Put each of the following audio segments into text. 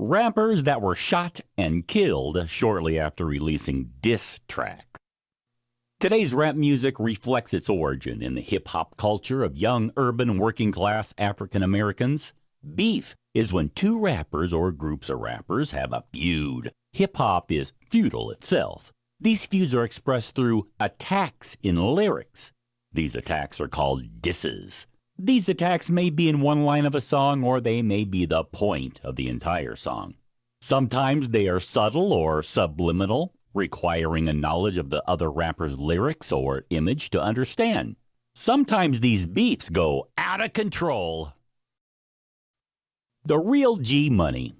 Rappers that were shot and killed shortly after releasing diss tracks. Today's rap music reflects its origin in the hip-hop culture of young urban working-class African Americans. Beef is when two rappers or groups of rappers have a feud. Hip-hop is feudal itself. These feuds are expressed through attacks in lyrics. These attacks are called disses. These attacks may be in one line of a song, or they may be the point of the entire song. Sometimes they are subtle or subliminal, requiring a knowledge of the other rapper's lyrics or image to understand. Sometimes these beefs go out of control. The Real G Money.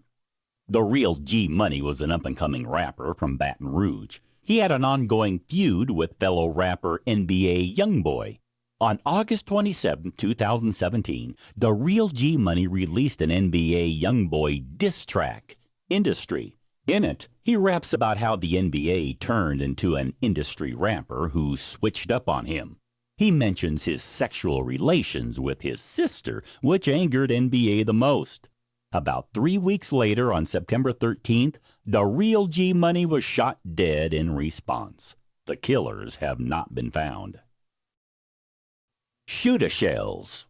The Real G Money was an up-and-coming rapper from Baton Rouge. He had an ongoing feud with fellow rapper NBA Youngboy. On August 27, 2017, The Real G Money released an NBA Youngboy diss track, Industry. In it, he raps about how the NBA turned into an industry rapper who switched up on him. He mentions his sexual relations with his sister, which angered NBA the most. About 3 weeks later, on September 13th, The Real G Money was shot dead in response. The killers have not been found. Shoota Shells.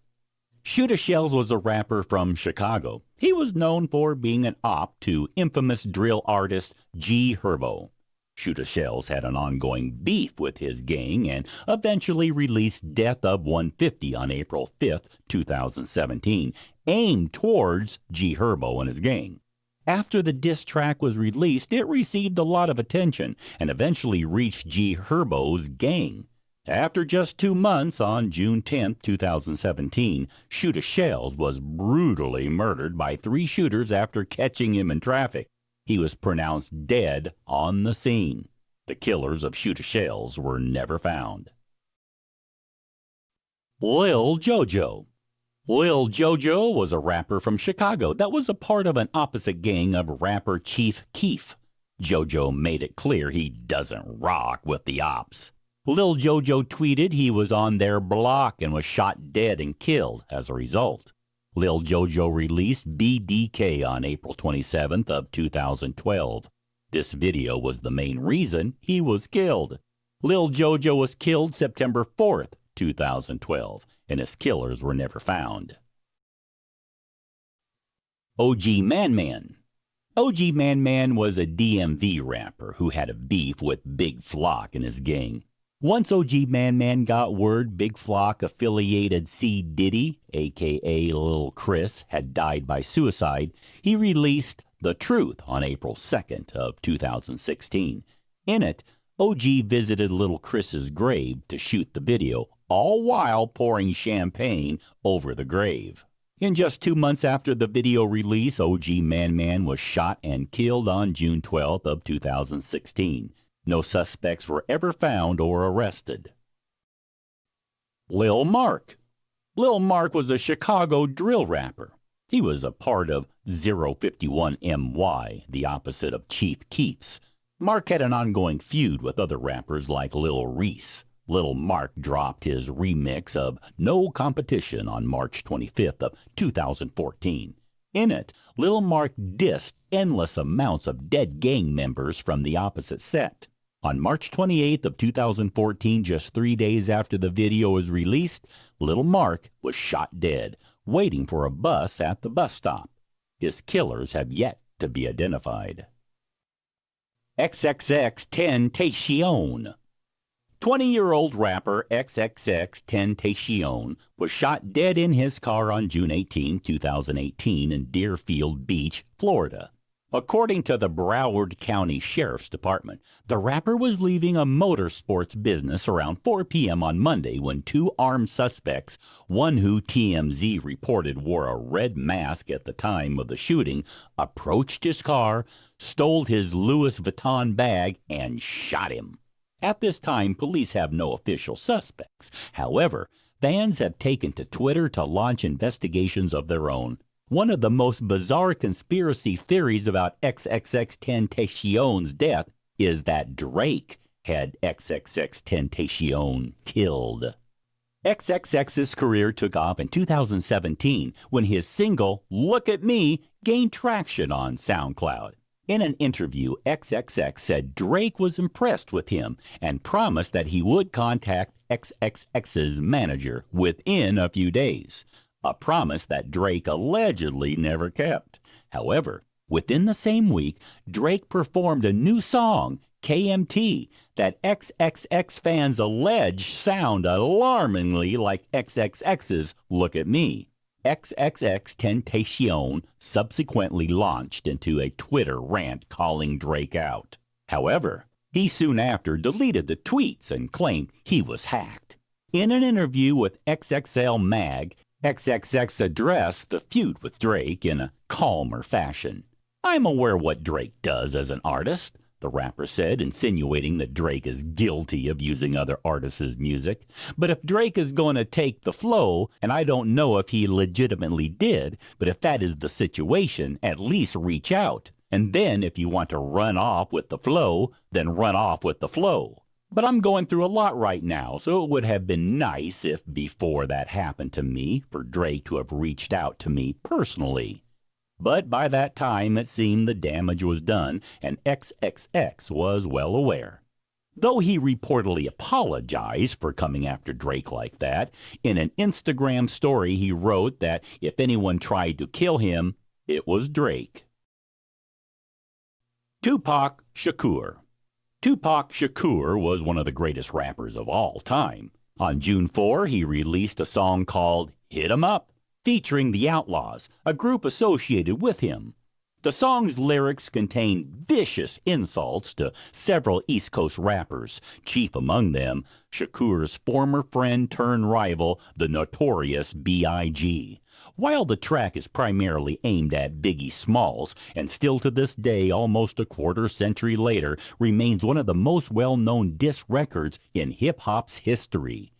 Shoota Shells was a rapper from Chicago. He was known for being an op to infamous drill artist G Herbo. Shoota Shells had an ongoing beef with his gang and eventually released Death of 150 on April 5, 2017, aimed towards G Herbo and his gang. After the diss track was released, it received a lot of attention and eventually reached G Herbo's gang. After just 2 months, on June 10, 2017, Shoota Shells was brutally murdered by 3 shooters after catching him in traffic. He was pronounced dead on the scene. The killers of Shoota Shells were never found. Lil Jojo. Lil Jojo was a rapper from Chicago that was a part of an opposite gang of rapper Chief Keef. Jojo made it clear he doesn't rock with the ops. Lil Jojo tweeted he was on their block and was shot dead and killed as a result. Lil Jojo released BDK on April 27th of 2012. This video was the main reason he was killed. Lil Jojo was killed September 4th, 2012, and his killers were never found. OG Man Man. OG Man Man was a DMV rapper who had a beef with Big Flock and his gang. Once OG Man Man got word Big Flock affiliated C. Diddy, a.k.a. Lil Chris, had died by suicide, he released The Truth on April 2nd of 2016. In it, OG visited Lil Chris's grave to shoot the video, all while pouring champagne over the grave. In just 2 months after the video release, OG Man Man was shot and killed on June 12th of 2016. No suspects were ever found or arrested. Lil Mark. Lil Mark was a Chicago drill rapper. He was a part of 051MY, the opposite of Chief Keef's. Mark had an ongoing feud with other rappers like Lil Reese. Lil Mark dropped his remix of No Competition on March 25th of 2014. In it, Lil Mark dissed endless amounts of dead gang members from the opposite set. On March 28th of 2014, just 3 days after the video was released, Lil Mark was shot dead, waiting for a bus at the bus stop. His killers have yet to be identified. Xxxtentacion. 20-year-old rapper Xxxtentacion was shot dead in his car on June 18, 2018 in Deerfield Beach, Florida. According to the Broward County Sheriff's Department, the rapper was leaving a motorsports business around 4 p.m. on Monday when 2 armed suspects, one who TMZ reported wore a red mask at the time of the shooting, approached his car, stole his Louis Vuitton bag, and shot him. At this time, police have no official suspects. However, fans have taken to Twitter to launch investigations of their own. One of the most bizarre conspiracy theories about Xxxtentacion's death is that Drake had Xxxtentacion killed. XXX's career took off in 2017 when his single, Look at Me, gained traction on SoundCloud. In an interview, XXX said Drake was impressed with him and promised that he would contact XXX's manager within a few days, a promise that Drake allegedly never kept. However, within the same week, Drake performed a new song, KMT, that XXX fans allege sound alarmingly like XXX's Look at Me. Xxxtentacion subsequently launched into a Twitter rant calling Drake out. However, he soon after deleted the tweets and claimed he was hacked. In an interview with XXL Mag, XXX addressed the feud with Drake in a calmer fashion. "I'm aware what Drake does as an artist," the rapper said, insinuating that Drake is guilty of using other artists' music. "But if Drake is going to take the flow, and I don't know if he legitimately did, but if that is the situation, at least reach out. And then if you want to run off with the flow, then run off with the flow. But I'm going through a lot right now, so it would have been nice if before that happened to me, for Drake to have reached out to me personally." But by that time, it seemed the damage was done, and XXX was well aware. Though he reportedly apologized for coming after Drake like that, in an Instagram story he wrote that if anyone tried to kill him, it was Drake. Tupac Shakur. Tupac Shakur was one of the greatest rappers of all time. On June 4, he released a song called Hit 'Em Up, featuring the Outlaws, a group associated with him. The song's lyrics contain vicious insults to several East Coast rappers, chief among them Shakur's former friend turned rival, the notorious B.I.G. While the track is primarily aimed at Biggie Smalls, and still to this day, almost a quarter century later, remains one of the most well-known diss records in hip-hop's history.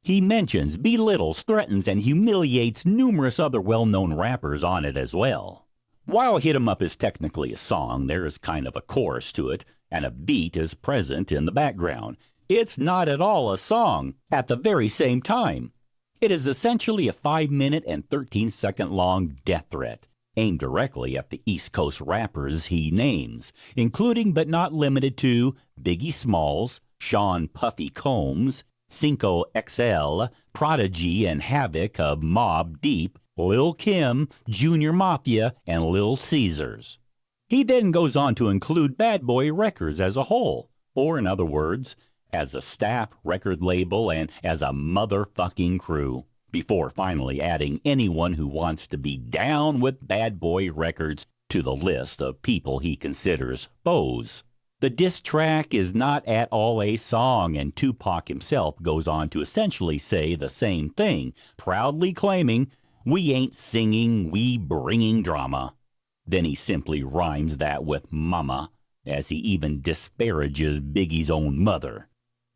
He mentions, belittles, threatens, and humiliates numerous other well-known rappers on it as well. While Hit 'Em Up is technically a song, there is kind of a chorus to it, and a beat is present in the background. It's not at all a song at the very same time. It is essentially a 5-minute and 13-second long death threat, aimed directly at the East Coast rappers he names, including but not limited to Biggie Smalls, Sean Puffy Combs, Cinco XL, Prodigy and Havoc of Mobb Deep, Lil Kim, Junior Mafia, and Lil Caesars. He then goes on to include Bad Boy Records as a whole, or in other words, as a staff record label and as a motherfucking crew, before finally adding anyone who wants to be down with Bad Boy Records to the list of people he considers foes. The diss track is not at all a song, and Tupac himself goes on to essentially say the same thing, proudly claiming, "We ain't singing, we bringing drama." Then he simply rhymes that with mama, as he even disparages Biggie's own mother.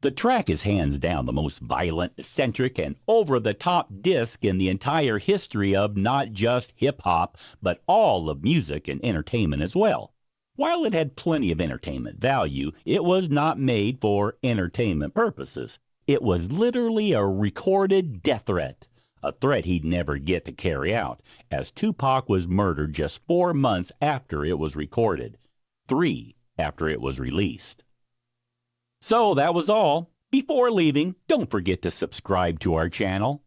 The track is hands down the most violent, eccentric, and over-the-top disc in the entire history of not just hip-hop, but all of music and entertainment as well. While it had plenty of entertainment value, it was not made for entertainment purposes. It was literally a recorded death threat, a threat he'd never get to carry out, as Tupac was murdered just 4 months after it was recorded, 3 after it was released. So that was all. Before leaving, don't forget to subscribe to our channel,